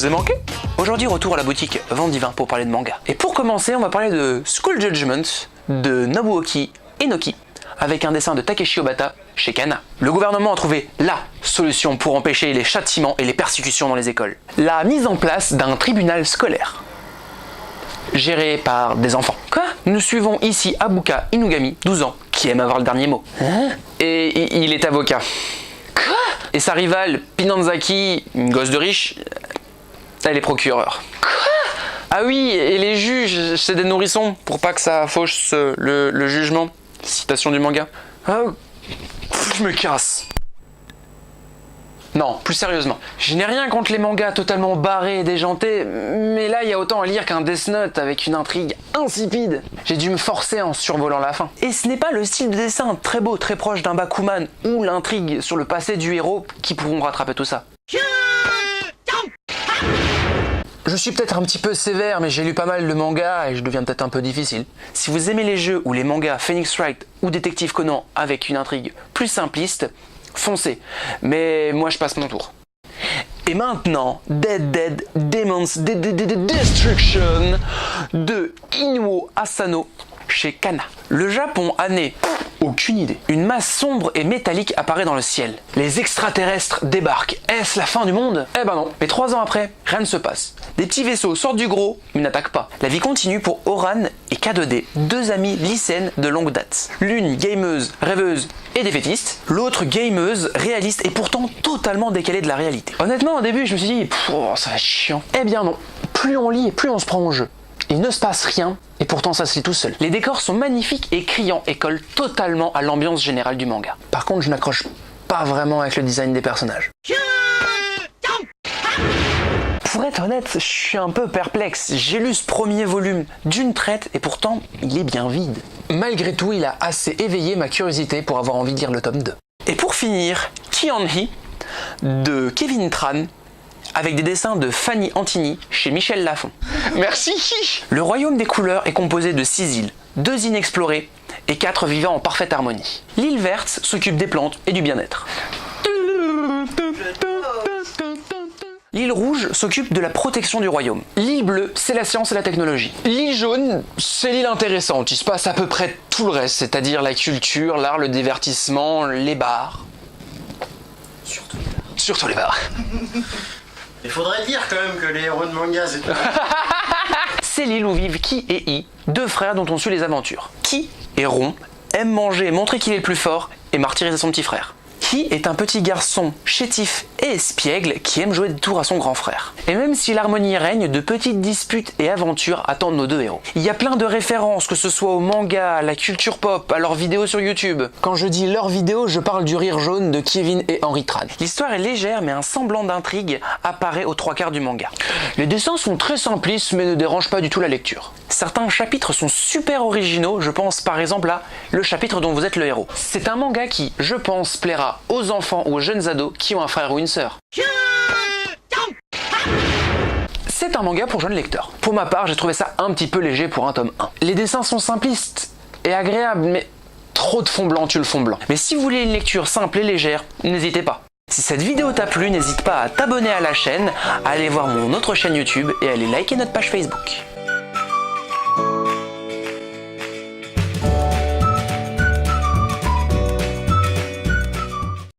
vous ai manqué? Aujourd'hui, retour à la boutique Vendivain pour parler de manga. Et pour commencer, on va parler de School Judgment de Nobuoki Enoki, avec un dessin de Takeshi Obata chez Kana. Le gouvernement a trouvé LA solution pour empêcher les châtiments et les persécutions dans les écoles. La mise en place d'un tribunal scolaire, géré par des enfants. Quoi? Nous suivons ici Abuka Inugami, 12 ans, qui aime avoir le dernier mot. Hein? Et il est avocat. Quoi? Et sa rivale, Pinanzaki, une gosse de riche, elle est procureure. Quoi? Ah oui, et les juges, c'est des nourrissons, pour pas que ça fauche le jugement. Citation du manga. Ah, je me casse. Non, plus sérieusement, je n'ai rien contre les mangas totalement barrés et déjantés, mais là il y a autant à lire qu'un Death Note avec une intrigue insipide. J'ai dû me forcer en survolant la fin. Et ce n'est pas le style de dessin très beau, très proche d'un Bakuman ou l'intrigue sur le passé du héros qui pourront rattraper tout ça. Je suis peut-être un petit peu sévère, mais j'ai lu pas mal de mangas et je deviens peut-être un peu difficile. Si vous aimez les jeux ou les mangas Phoenix Wright ou Détective Conan avec une intrigue plus simpliste, foncez. Mais moi je passe mon tour. Et maintenant, Dead Demons Destruction de Inuo Asano chez Kana. Le Japon a né, aucune idée. Une masse sombre et métallique apparaît dans le ciel. Les extraterrestres débarquent. Est-ce la fin du monde? Eh ben non. Mais 3 ans après, rien ne se passe. Des petits vaisseaux sortent du gros, mais n'attaquent pas. La vie continue pour Oran et K2D, 2 amies lycéennes de longue date. L'une gameuse, rêveuse et défaitiste, l'autre gameuse, réaliste et pourtant totalement décalée de la réalité. Honnêtement, au début, je me suis dit, ça va être chiant. Eh bien non. Plus on lit et plus on se prend au jeu. Il ne se passe rien, et pourtant ça se lit tout seul. Les décors sont magnifiques et criants et collent totalement à l'ambiance générale du manga. Par contre, je n'accroche pas vraiment avec le design des personnages. Pour être honnête, je suis un peu perplexe. J'ai lu ce premier volume d'une traite et pourtant, il est bien vide. Malgré tout, il a assez éveillé ma curiosité pour avoir envie de lire le tome 2. Et pour finir, Kian-hee de Kevin Tran, avec des dessins de Fanny Antini chez Michel Lafon. Merci. Le royaume des couleurs est composé de 6 îles, 2 inexplorées et 4 vivant en parfaite harmonie. L'île verte s'occupe des plantes et du bien-être. L'île rouge s'occupe de la protection du royaume. L'île bleue, c'est la science et la technologie. L'île jaune, c'est l'île intéressante. Il se passe à peu près tout le reste, c'est-à-dire la culture, l'art, le divertissement, les bars. Surtout les bars. Il faudrait dire quand même que les héros de manga c'est... C'est l'île où vivent Ki et I, 2 frères dont on suit les aventures. Ki est rond, aime manger et montrer qu'il est le plus fort et martyriser son petit frère. Ki est un petit garçon chétif et espiègle qui aime jouer des tours à son grand frère. Et même si l'harmonie règne, de petites disputes et aventures attendent nos 2 héros. Il y a plein de références, que ce soit au manga, à la culture pop, à leurs vidéos sur YouTube. Quand je dis leurs vidéos, je parle du rire jaune de Kevin et Henry Tran. L'histoire est légère, mais un semblant d'intrigue apparaît aux 3/4 du manga. Les dessins sont très simplistes, mais ne dérangent pas du tout la lecture. Certains chapitres sont super originaux, je pense par exemple à le chapitre dont vous êtes le héros. C'est un manga qui, je pense, plaira aux enfants ou aux jeunes ados qui ont un frère ou une sœur. C'est un manga pour jeunes lecteurs. Pour ma part, j'ai trouvé ça un petit peu léger pour un tome 1. Les dessins sont simplistes et agréables, mais trop de fond blanc tue le fond blanc. Mais si vous voulez une lecture simple et légère, n'hésitez pas. Si cette vidéo t'a plu, n'hésite pas à t'abonner à la chaîne, à aller voir mon autre chaîne YouTube et à aller liker notre page Facebook.